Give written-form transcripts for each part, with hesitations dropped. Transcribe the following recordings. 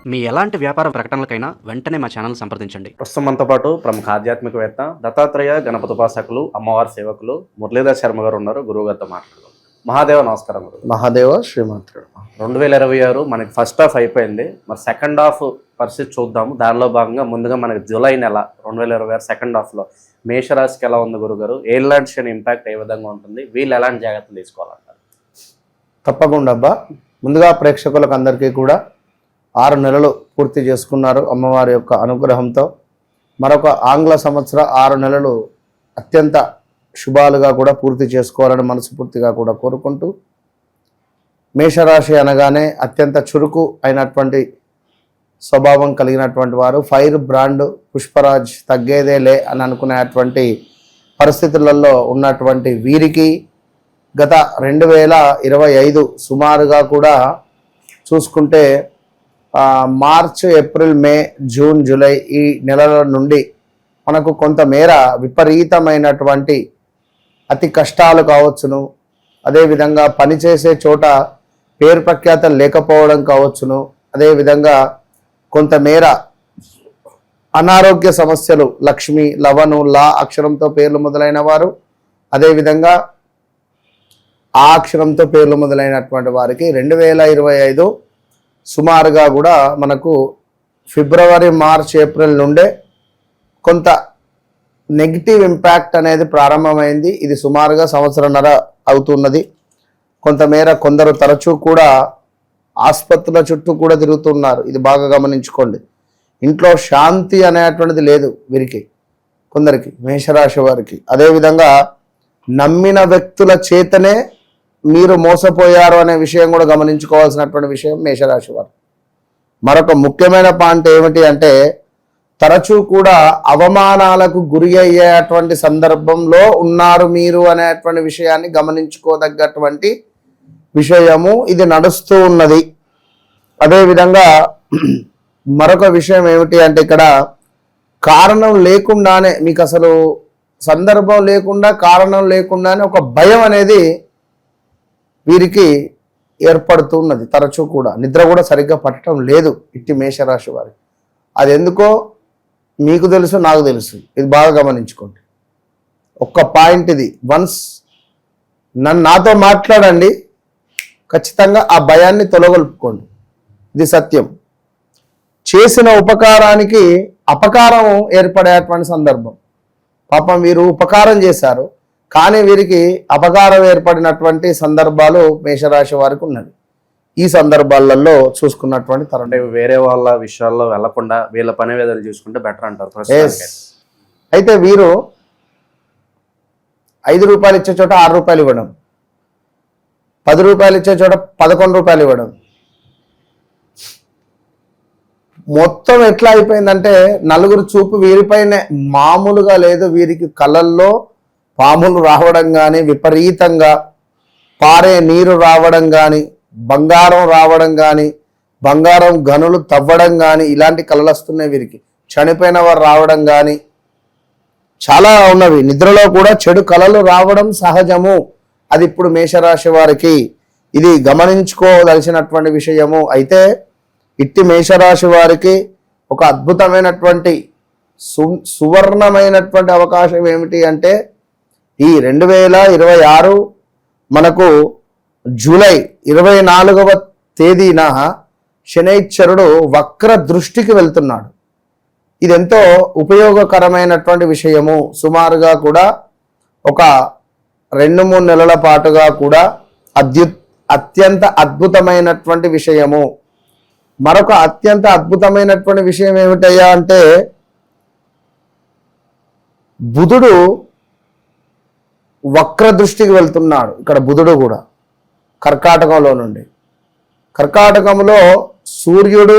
మీ ఎలాంటి వ్యాపార ప్రకటనలకైనా వెంటనే మా ఛానల్ సంప్రదించండి. ప్రస్తుతం మనతో పాటు ప్రముఖ ఆధ్యాత్మికవేత్త దత్తాత్రేయ గణపతి ఉపాసకులు అమ్మవారి సేవకులు మురళీధర్ శర్మ గారు ఉన్నారు. గురువు గారితో మాట్లాడదాం. మహాదేవ నమస్కారం. మహాదేవ శ్రీమంతుడు. 2026 మనకి ఫస్ట్ హాఫ్ అయిపోయింది. మరి సెకండ్ హాఫ్ పరిస్థితి చూద్దాము. దానిలో భాగంగా ముందుగా మనకి జూలై నెల 2026 సెకండ్ హాఫ్లో మేషరాశికి ఎలా ఉంది గురుగారు? ఎలాంటి శని ఇంపాక్ట్ ఏ విధంగా ఉంటుంది? వీళ్ళు ఎలాంటి జాగ్రత్తలు తీసుకోవాలంటారు? తప్పకుండా అబ్బా. ముందుగా ప్రేక్షకులకు అందరికీ కూడా 6 నెలలు పూర్తి చేసుకున్నారు అమ్మవారి యొక్క అనుగ్రహంతో. మరొక ఆంగ్ల సంవత్సర 6 నెలలు అత్యంత శుభాలుగా కూడా పూర్తి చేసుకోవాలని మనస్ఫూర్తిగా కూడా కోరుకుంటూ, మేషరాశి అనగానే అత్యంత చురుకు అయినటువంటి స్వభావం కలిగినటువంటి వారు, ఫైర్ బ్రాండ్ పుష్పరాజ్ తగ్గేదేలే అని అనుకునేటువంటి పరిస్థితులలో ఉన్నటువంటి వీరికి గత 2025 సుమారుగా కూడా చూసుకుంటే మార్చ్, ఏప్రిల్, మే, జూన్, జూలై ఈ నెలల నుండి మనకు కొంతమేర విపరీతమైనటువంటి అతి కష్టాలు కావచ్చును, అదేవిధంగా పనిచేసే చోట పేరు ప్రఖ్యాతలు లేకపోవడం కావచ్చును, అదేవిధంగా కొంతమేర అనారోగ్య సమస్యలు, లక్ష్మి, లవను, లా అక్షరంతో పేర్లు మొదలైన వారు, అదేవిధంగా ఆ అక్షరంతో పేర్లు మొదలైనటువంటి వారికి 2025 సుమారుగా కూడా మనకు ఫిబ్రవరి, మార్చ్, ఏప్రిల్ నుండే కొంత నెగిటివ్ ఇంపాక్ట్ అనేది ప్రారంభమైంది. ఇది సుమారుగా సంవత్సరన్నర అవుతున్నది. కొంతమేర కొందరు తరచూ కూడా ఆసుపత్రుల చుట్టూ కూడా తిరుగుతున్నారు. ఇది బాగా గమనించుకోండి. ఇంట్లో శాంతి అనేటువంటిది లేదు వీరికి, కొందరికి, మేషరాశి వారికి. అదేవిధంగా నమ్మిన వ్యక్తుల చేతనే మీరు మోసపోయారు అనే విషయం కూడా గమనించుకోవాల్సినటువంటి విషయం మేషరాశి వారు. మరొక ముఖ్యమైన పాయింట్ ఏమిటి అంటే, తరచూ కూడా అవమానాలకు గురి అయ్యేటువంటి సందర్భంలో ఉన్నారు మీరు అనేటువంటి విషయాన్ని గమనించుకోదగ్గటువంటి విషయము ఇది నడుస్తూ ఉన్నది. అదేవిధంగా మరొక విషయం ఏమిటి అంటే, ఇక్కడ కారణం లేకుండానే, మీకు అసలు సందర్భం లేకుండా కారణం లేకుండానే ఒక భయం అనేది వీరికి ఏర్పడుతున్నది. తరచూ కూడా నిద్ర కూడా సరిగ్గా పట్టడం లేదు ఇట్టి మేషరాశి వారికి. అది ఎందుకో మీకు తెలుసు, నాకు తెలుసు. ఇది బాగా గమనించుకోండి. ఒక్క పాయింట్ ఇది. వన్స్ నాతో మాట్లాడండి, ఖచ్చితంగా ఆ భయాన్ని తొలగొల్పుకోండి. ఇది సత్యం. చేసిన ఉపకారానికి అపకారం ఏర్పడేటువంటి సందర్భం. పాపం వీరు ఉపకారం చేశారు, కానీ వీరికి అపకారం ఏర్పడినటువంటి సందర్భాలు మేషరాశి వారికి ఉన్నది. ఈ సందర్భాలలో చూసుకున్నటువంటి తరం. అంటే వేరే వాళ్ళ విషయాల్లో వెళ్లకుండా వీళ్ళ పని వేదలు చూసుకుంటే బెటర్ అంటారు. అయితే వీరు 5 రూపాయలు ఇచ్చే చోట 6 రూపాయలు ఇవ్వడం, 10 రూపాయలు ఇచ్చే చోట 11 రూపాయలు ఇవ్వడం, మొత్తం ఎట్లా అయిపోయిందంటే నలుగురు చూపు వీరిపైనే మామూలుగా లేదు. వీరికి కళ్ళల్లో పాములు రావడం కానీ, విపరీతంగా పారే నీరు రావడం కానీ, బంగారం రావడం కానీ, బంగారం గనులు తవ్వడం కానీ, ఇలాంటి కళలు వస్తున్నాయి వీరికి. చనిపోయిన వారు రావడం కానీ చాలా ఉన్నవి. నిద్రలో కూడా చెడు కళలు రావడం సహజము. అది ఇప్పుడు మేషరాశి వారికి ఇది గమనించుకోదలసినటువంటి విషయము. అయితే ఇట్టి మేషరాశి వారికి ఒక అద్భుతమైనటువంటి సువర్ణమైనటువంటి అవకాశం ఏమిటి అంటే, ఈ 2026 మనకు జూలై 24వ తేదీన శనైశ్వరుడు వక్ర దృష్టికి వెళ్తున్నాడు. ఇదెంతో ఉపయోగకరమైనటువంటి విషయము. సుమారుగా కూడా ఒక 2-3 నెలల పాటుగా కూడా అత్యంత అద్భుతమైనటువంటి విషయము. మరొక అత్యంత అద్భుతమైనటువంటి విషయం ఏమిటయ్యా అంటే, బుధుడు వక్ర దృష్టికి వెళ్తున్నాడు. ఇక్కడ బుధుడు కూడా కర్కాటకంలో నుండి, కర్కాటకంలో సూర్యుడు,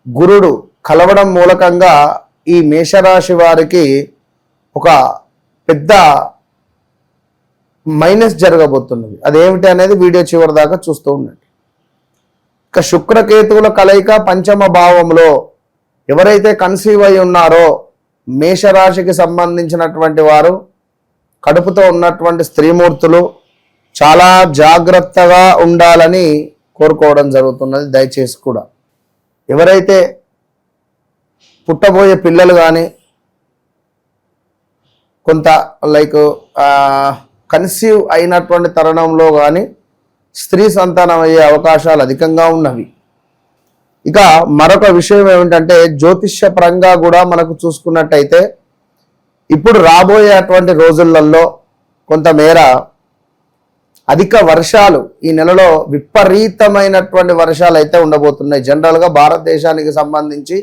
గురుడు కలవడం మూలకంగా ఈ మేషరాశి వారికి ఒక పెద్ద మైనస్ జరగబోతున్నది. అదేమిటి అనేది వీడియో చివరి దాకా చూస్తూ ఉండండి. ఇక శుక్రకేతువుల కలయిక పంచమ భావంలో ఎవరైతే కన్సీవ్ అయి ఉన్నారో మేషరాశికి సంబంధించినటువంటి వారు, కడుపుతో ఉన్నటువంటి స్త్రీమూర్తులు చాలా జాగ్రత్తగా ఉండాలని కోరుకోవడం జరుగుతున్నది. దయచేసి కూడా ఎవరైతే పుట్టబోయే పిల్లలు కానీ కొంత లైక్ కన్సీవ్ అయినటువంటి తరుణంలో కానీ స్త్రీ సంతానం అయ్యే అవకాశాలు అధికంగా ఉన్నవి. ఇక మరొక విషయం ఏమిటంటే జ్యోతిష్య పరంగా కూడా మనకు చూసుకున్నట్టయితే ఇప్పుడు రాబోయేటువంటి రోజులలో కొంతమేర అధిక వర్షాలు ఈ నెలలో విపరీతమైనటువంటి వర్షాలు అయితే ఉండబోతున్నాయి. జనరల్గా భారతదేశానికి సంబంధించి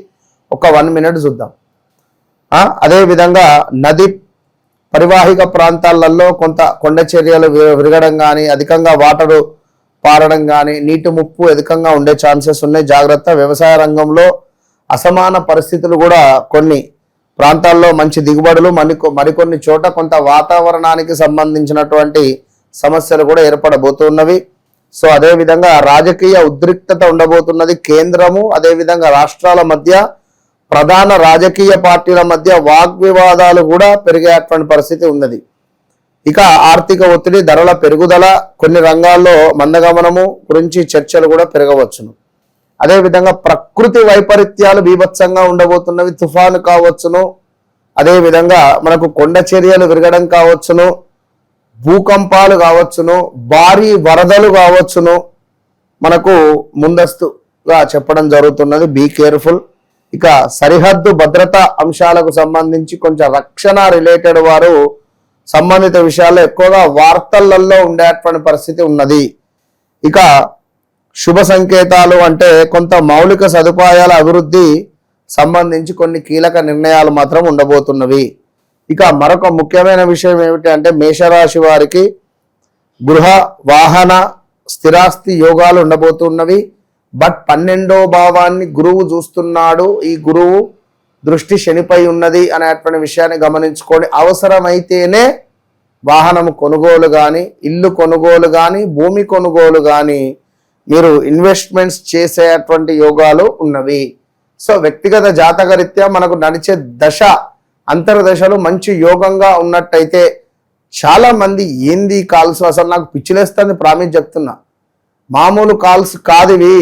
ఒక 1 మినిట్ చూద్దాం. అదేవిధంగా నది పరివాహిక ప్రాంతాలలో కొంత కొండ చర్యలు విరగడం కానీ అధికంగా వాటరు పారడం కానీ నీటి ముప్పు అధికంగా ఉండే ఛాన్సెస్ ఉన్నాయి. జాగ్రత్త. వ్యవసాయ రంగంలో అసమాన పరిస్థితులు కూడా కొన్ని ప్రాంతాల్లో మంచి దిగుబడులు మరికొన్ని చోట కొంత వాతావరణానికి సంబంధించినటువంటి సమస్యలు కూడా ఏర్పడబోతున్నవి. సో అదేవిధంగా రాజకీయ ఉద్రిక్తత ఉండబోతున్నది. కేంద్రము అదేవిధంగా రాష్ట్రాల మధ్య ప్రధాన రాజకీయ పార్టీల మధ్య వాగ్వివాదాలు కూడా పెరిగేటువంటి పరిస్థితి ఉన్నది. ఇక ఆర్థిక ఒత్తిడి, ధరల పెరుగుదల, కొన్ని రంగాల్లో మందగమనము గురించి చర్చలు కూడా పెరగవచ్చును. అదేవిధంగా ప్రకృతి వైపరీత్యాలు బీభత్సంగా ఉండబోతున్నవి. తుఫాను కావచ్చును, అదేవిధంగా మనకు కొండ చర్యలు విరగడం కావచ్చును, భూకంపాలు కావచ్చును, భారీ వరదలు కావచ్చును. మనకు ముందస్తుగా చెప్పడం జరుగుతున్నది. Be careful. ఇక సరిహద్దు భద్రతా అంశాలకు సంబంధించి కొంచెం రక్షణ రిలేటెడ్ వారు సంబంధిత విషయాల్లో ఎక్కువగా వార్తలలో ఉండేటువంటి పరిస్థితి ఉన్నది. ఇక శుభ సంకేతాలు అంటే కొంత మౌలిక సదుపాయాల అభివృద్ధి సంబంధించి కొన్ని కీలక నిర్ణయాలు మాత్రం ఉండబోతున్నవి. ఇక మరొక ముఖ్యమైన విషయం ఏమిటి అంటే మేషరాశి వారికి గృహ వాహన స్థిరాస్తి యోగాలు ఉండబోతున్నవి. బట్ 12వ భావాన్ని గురువు చూస్తున్నాడు. ఈ గురువు దృష్టి శనిపై ఉన్నది అనేటువంటి విషయాన్ని గమనించుకోండి. అవసరమైతేనే వాహనము కొనుగోలు కానీ ఇల్లు కొనుగోలు కానీ భూమి కొనుగోలు కానీ మీరు ఇన్వెస్ట్మెంట్స్ చేసేటువంటి యోగాలు ఉన్నవి. సో వ్యక్తిగత జాతకరీత్యా మనకు నడిచే దశ అంతర్దశలు మంచి యోగంగా ఉన్నట్టయితే చాలా మంది ఏంది కాల్స్ అసలు నాకు పిచ్చిలేస్తుంది ప్రామిస్ చెప్తున్నా. మామూలు కాల్స్ కాదు ఇవి.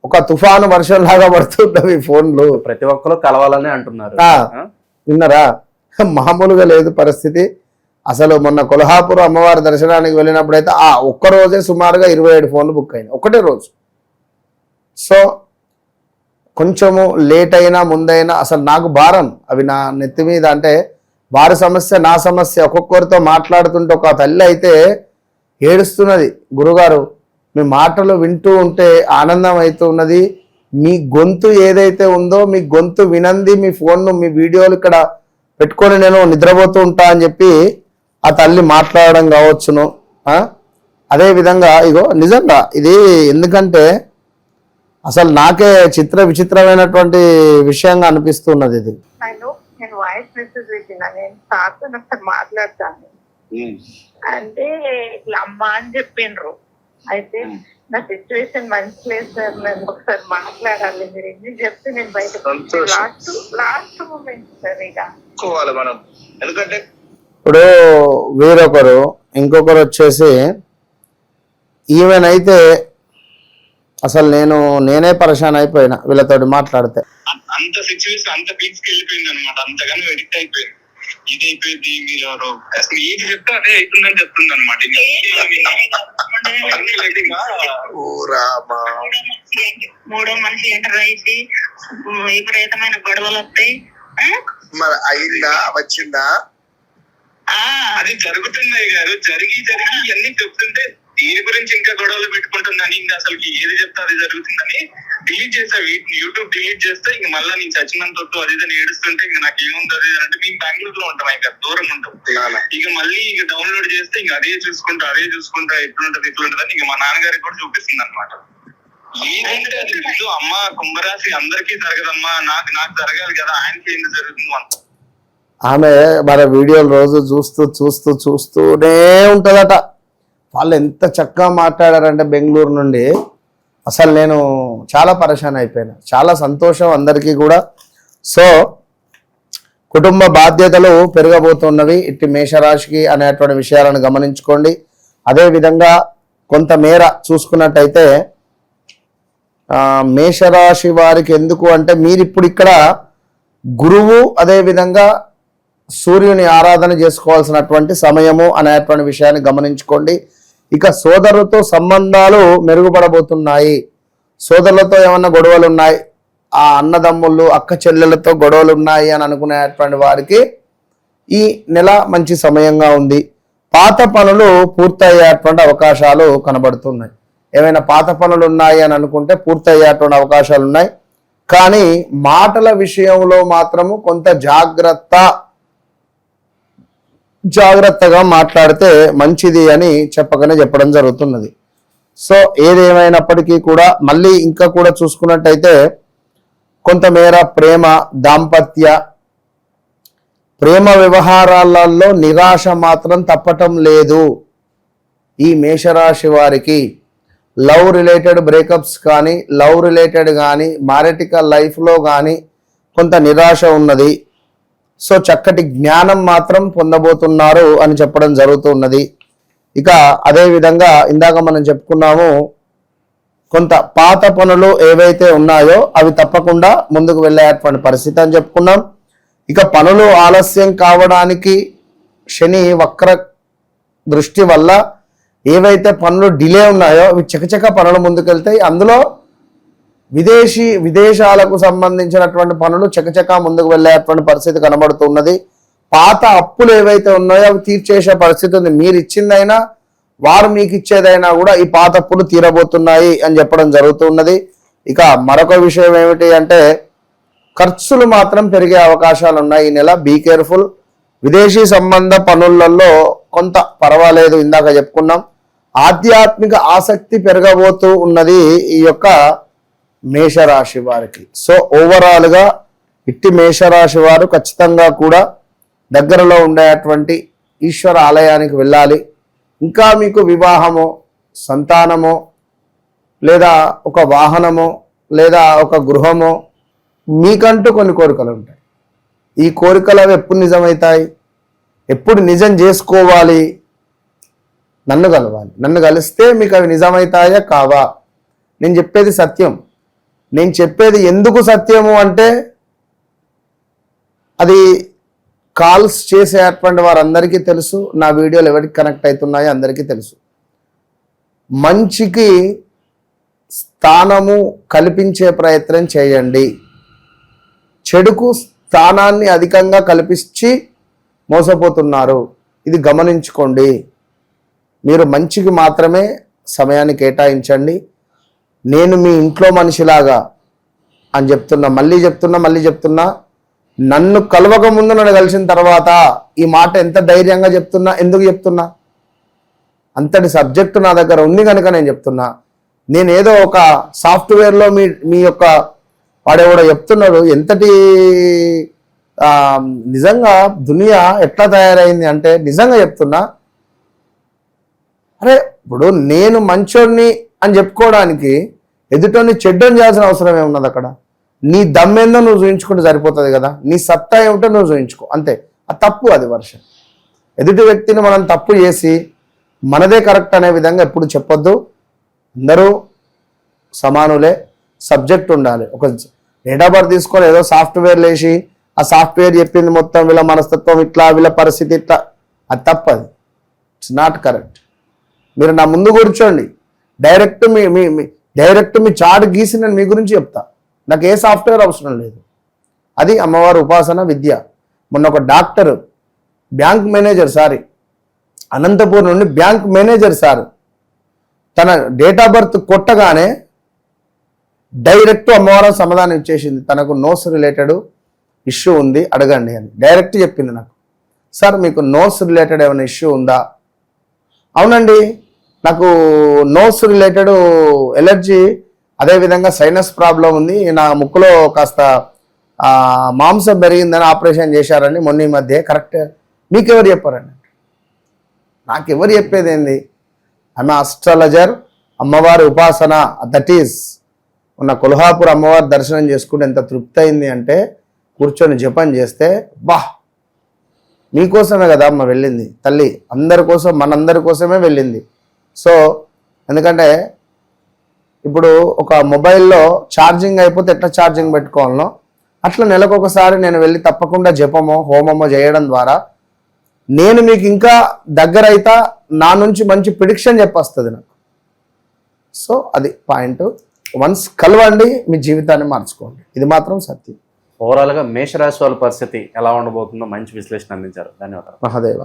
ఒక తుఫాను వర్షంలాగా పడుతున్నవి ఫోన్లు. ప్రతి ఒక్కరు కలవాలని అంటున్నారు. విన్నారా? మామూలుగా లేదు పరిస్థితి. అసలు మొన్న కొల్హాపూర్ అమ్మవారి దర్శనానికి వెళ్ళినప్పుడైతే ఒక్కరోజే సుమారుగా 27 ఫోన్లు బుక్ అయినాయి ఒకటే రోజు. సో కొంచెము లేట్ అయినా ముందైనా అసలు నాకు భారం అవి నా నెత్తి మీద. అంటే వారి సమస్య నా సమస్య. ఒక్కొక్కరితో మాట్లాడుతుంటే ఒక తల్లి అయితే ఏడుస్తున్నది, గురుగారు మీ మాటలు వింటూ ఉంటే ఆనందం అవుతున్నది. మీ గొంతు ఏదైతే ఉందో మీ గొంతు వినంది మీ ఫోన్ను మీ వీడియోలు ఇక్కడ పెట్టుకొని నేను నిద్రపోతూ ఉంటా అని చెప్పి ఆ తల్లి మాట్లాడడం కావచ్చును. అదేవిధంగా ఇగో నిజంగా ఇది ఎందుకంటే అసలు నాకే విచిత్రమైనటువంటి విషయంగా అనిపిస్తున్నది ఇది. నేను వాయిస్ మెసేజ్ పెట్టినా, నేను సార్తో ఒకసారి మాట్లాడతాను అంటే ఇట్లా అమ్మ అని చెప్పిండ్రు. అయితే నా సిచ్యువేషన్ మంచి లేదు సార్, నేను ఒకసారి మాట్లాడాలి, మీరు ఎన్ని చెప్తే నేను బయట లాస్ట్ మూమెంట్ సార్. ఇక మనం ఎందుకంటే ఇప్పుడు వీరొకరు ఇంకొకరు వచ్చేసి ఈవెనైతే అసలు నేనే పరేషాన్ అయిపోయినా వీళ్ళతోటి మాట్లాడితే. అంత సిచ్యువేషన్ అంత పీక్స్ కి వెళ్ళిపోయింది అనమాట. అంతగానో ఎడిక్ట్ అయిపోయింది. ఇది అయిపోయింది మీరు ఎవరు అసలు ఏది చెప్తే అదే అవుతుందని చెప్తుంది అనమాట. మూడో మనిషి ఎంటర్ అయింది, విపరీతమైన గొడవలు వస్తాయి. మరి అయిందా వచ్చిందా అది జరుగుతున్నాయి గారు. జరిగి ఇవన్నీ చెప్తుంటే దీని గురించి ఇంకా గొడవలు పెట్టుకుంటుందని ఇంకా అసలు ఏది చెప్తే అది జరుగుతుందని డిలీట్ చేస్తా. యూట్యూబ్ డిలీట్ చేస్తే ఇంక మళ్ళీ నేను చచ్చినంత అది ఇది ఏడుస్తుంటే ఇంక నాకు ఏముంది అది అంటే మేము బెంగళూరులో ఉంటాం, ఇంకా దూరం ఉంటాం. ఇక మళ్ళీ ఇక డౌన్లోడ్ చేస్తే ఇంక అదే చూసుకుంటా ఎట్లుంటది ఇట్లుంటదని ఇంక మా నాన్నగారికి కూడా చూపిస్తుంది అనమాట. ఏదంటే అది లేదు అమ్మ కుంభరాశి అందరికీ జరగదమ్మా, నాకు జరగాలి కదా, ఆయనకి ఏంటి జరుగుతుంది అంత. ఆమె మన వీడియోలు రోజు చూస్తూనే ఉంటుందట. వాళ్ళు ఎంత చక్కగా మాట్లాడారంటే బెంగళూరు నుండి అసలు నేను చాలా పరేషాన్ అయిపోయినా. చాలా సంతోషం అందరికీ కూడా. సో కుటుంబ బాధ్యతలు పెరగబోతున్నవి ఇట్టి మేషరాశికి అనేటువంటి విషయాలను గమనించుకోండి. అదేవిధంగా కొంతమేర చూసుకున్నట్టయితే మేషరాశి వారికి ఎందుకు అంటే మీరు ఇప్పుడు ఇక్కడ గురువు అదేవిధంగా సూర్యుని ఆరాధన చేసుకోవాల్సినటువంటి సమయము అనేటువంటి విషయాన్ని గమనించుకోండి. ఇక సోదరులతో సంబంధాలు మెరుగుపడబోతున్నాయి. సోదరులతో ఏమన్నా గొడవలు ఉన్నాయి, ఆ అన్నదమ్ముళ్ళు అక్క చెల్లెలతో గొడవలు ఉన్నాయి అని అనుకునేటువంటి వారికి ఈ నెల మంచి సమయంగా ఉంది. పాత పనులు పూర్తయ్యేటువంటి అవకాశాలు కనబడుతున్నాయి. ఏమైనా పాత పనులు ఉన్నాయి అని అనుకుంటే పూర్తయ్యేటువంటి అవకాశాలు ఉన్నాయి. కానీ మాటల విషయంలో మాత్రము కొంత జాగ్రత్తగా మాట్లాడితే మంచిది అని చెప్పడం జరుగుతున్నది. సో ఏదేమైనప్పటికీ కూడా మళ్ళీ ఇంకా కూడా చూసుకున్నట్టయితే కొంతమేర ప్రేమ వ్యవహారాలలో నిరాశ మాత్రం తప్పటం లేదు. ఈ మేషరాశి వారికి లవ్ రిలేటెడ్ బ్రేకప్స్ కానీ లవ్ రిలేటెడ్ కానీ మ్యారిటికల్ లైఫ్లో కానీ కొంత నిరాశ ఉన్నది. సో చక్కటి జ్ఞానం మాత్రం పొందబోతున్నారు అని చెప్పడం జరుగుతున్నది. ఇక అదేవిధంగా ఇందాక మనం చెప్పుకున్నాము, కొంత పాత పనులు ఏవైతే ఉన్నాయో అవి తప్పకుండా ముందుకు వెళ్ళేటువంటి పరిస్థితి అని చెప్పుకున్నాం. ఇక పనులు ఆలస్యం కావడానికి శని వక్ర దృష్టి వల్ల ఏవైతే పనులు డిలే ఉన్నాయో అవి చకచక పనులు ముందుకెళ్తాయి. అందులో విదేశాలకు సంబంధించినటువంటి పనులు చకచక ముందుకు వెళ్ళేటువంటి పరిస్థితి కనబడుతున్నది. పాత అప్పులు ఏవైతే ఉన్నాయో అవి తీర్చేసే పరిస్థితి ఉంది. మీరు ఇచ్చిందైనా వారు మీకు ఇచ్చేదైనా కూడా ఈ పాత అప్పులు తీరబోతున్నాయి అని చెప్పడం జరుగుతున్నది. ఇక మరొక విషయం ఏమిటి అంటే ఖర్చులు మాత్రం పెరిగే అవకాశాలు ఉన్నాయి ఈ నెల. Be careful. విదేశీ సంబంధ పనులలో కొంత పర్వాలేదు, ఇందాక చెప్పుకున్నాం. ఆధ్యాత్మిక ఆసక్తి పెరగబోతూ ఉన్నది ఈ యొక్క మేషరాశి వారికి. సో ఓవరాల్గా ఇట్టి మేషరాశి వారు ఖచ్చితంగా కూడా దగ్గరలో ఉండేటువంటి ఈశ్వర ఆలయానికి వెళ్ళాలి. ఇంకా మీకు వివాహమో సంతానమో లేదా ఒక వాహనమో లేదా ఒక గృహమో మీకంటూ కొన్ని కోరికలు ఉంటాయి. ఈ కోరికలు అవి ఎప్పుడు నిజమవుతాయి, ఎప్పుడు నిజం చేసుకోవాలి, నన్ను కలవాలి. నన్ను కలిస్తే మీకు అవి నిజమవుతాయా కావా? నేను చెప్పేది సత్యం. నేను చెప్పేది ఎందుకు సత్యము అంటే అది కాల్స్ చేసేటువంటి వారందరికీ తెలుసు, నా వీడియోలు ఎవరికి కనెక్ట్ అవుతున్నాయో అందరికీ తెలుసు. మంచికి స్థానము కల్పించే ప్రయత్నం చేయండి. చెడుకు స్థానాన్ని అధికంగా కల్పించి మోసపోతున్నారు. ఇది గమనించుకోండి. మీరు మంచికి మాత్రమే సమయాన్ని కేటాయించండి. నేను మీ ఇంట్లో మనిషిలాగా అని చెప్తున్నా, మళ్ళీ చెప్తున్నా. నన్ను కలవక ముందు నన్ను కలిసిన తర్వాత ఈ మాట ఎంత ధైర్యంగా చెప్తున్నా, ఎందుకు చెప్తున్నా? అంతటి సబ్జెక్టు నా దగ్గర ఉంది కనుక నేను చెప్తున్నా. నేను ఏదో ఒక సాఫ్ట్వేర్లో మీ యొక్క వాడేవాడో చెప్తున్నాడు. ఎంతటి నిజంగా దునియా ఎట్లా తయారైంది అంటే నిజంగా చెప్తున్నా. అరే ఇప్పుడు నేను మంచోడిని అని చెప్పుకోవడానికి ఎదుటోని చెడ్డని చేయాల్సిన అవసరం ఏమున్నది? అక్కడ నీ దమ్మేందో నువ్వు చూయించుకుంటే సరిపోతుంది కదా. నీ సత్తా ఏమిటో నువ్వు చూయించుకో అంతే. ఆ తప్పు అది వర్షం. ఎదుటి వ్యక్తిని మనం తప్పు చేసి మనదే కరెక్ట్ అనే విధంగా ఎప్పుడు చెప్పొద్దు. అందరూ సమానులే. సబ్జెక్ట్ ఉండాలి. ఒక డేట్ ఆఫ్ బర్త్ తీసుకొని ఏదో సాఫ్ట్వేర్ లేచి ఆ సాఫ్ట్వేర్ చెప్పింది మొత్తం వీళ్ళ మనస్తత్వం ఇట్లా, వీళ్ళ పరిస్థితి ఇట్లా, అది తప్పది. It's not correct. మీరు నా ముందు కూర్చోండి, డైరెక్ట్ మీ చాట్ గీసి నేను మీ గురించి చెప్తా. నాకు ఏ సాఫ్ట్వేర్ అవసరం లేదు. అది అమ్మవారి ఉపాసన విద్య. మొన్న ఒక డాక్టర్ బ్యాంక్ మేనేజర్ అనంతపూర్ నుండి బ్యాంక్ మేనేజర్ తన డేట్ ఆఫ్ బర్త్ కొట్టగానే డైరెక్ట్ అమ్మవారు సమాధానం ఇచ్చేసింది. తనకు నోస్ రిలేటెడ్ ఇష్యూ ఉంది, అడగండి అని డైరెక్ట్ చెప్పింది నాకు. సార్ మీకు నోస్ రిలేటెడ్ ఏమైనా ఇష్యూ ఉందా? అవునండి, నాకు నోస్ రిలేటెడ్ ఎలర్జీ, అదేవిధంగా సైనస్ ప్రాబ్లం ఉంది, నా ముక్కులో కాస్త మాంసం పెరిగిందని ఆపరేషన్ చేశారని మొన్న ఈ మధ్య. కరెక్ట్. మీకెవరు చెప్పారండి? నాకెవరు చెప్పేది ఏంది? ఆమె అస్ట్రాలజర్, అమ్మవారి ఉపాసన. దట్ ఈజ్ ఉన్న కొల్హాపూర్ అమ్మవారి దర్శనం చేసుకుంటే ఎంత తృప్తి అయింది అంటే కూర్చొని జపం చేస్తే మీకోసమే కదా అమ్మ వెళ్ళింది తల్లి, అందరి కోసం, మనందరి కోసమే వెళ్ళింది. సో ఎందుకంటే ఇప్పుడు ఒక మొబైల్లో ఛార్జింగ్ అయిపోతే ఎట్లా ఛార్జింగ్ పెట్టుకోవాలనో అట్లా నెలకొకసారి నేను వెళ్ళి తప్పకుండా జపమో హోమమో చేయడం ద్వారా నేను మీకు ఇంకా దగ్గర అయితా, నా నుంచి మంచి ప్రిడిక్షన్ చెప్పొస్తుంది నాకు. సో అది పాయింట్. వన్స్ కలవండి, మీ జీవితాన్ని మార్చుకోండి, ఇది మాత్రం సత్యం. ఓవరాల్గా మేషరాశి వాళ్ళ పరిస్థితి ఎలా ఉండబోతుందో మంచి విశ్లేషణ అందించారు. ధన్యవాదాలు. మహాదేవ.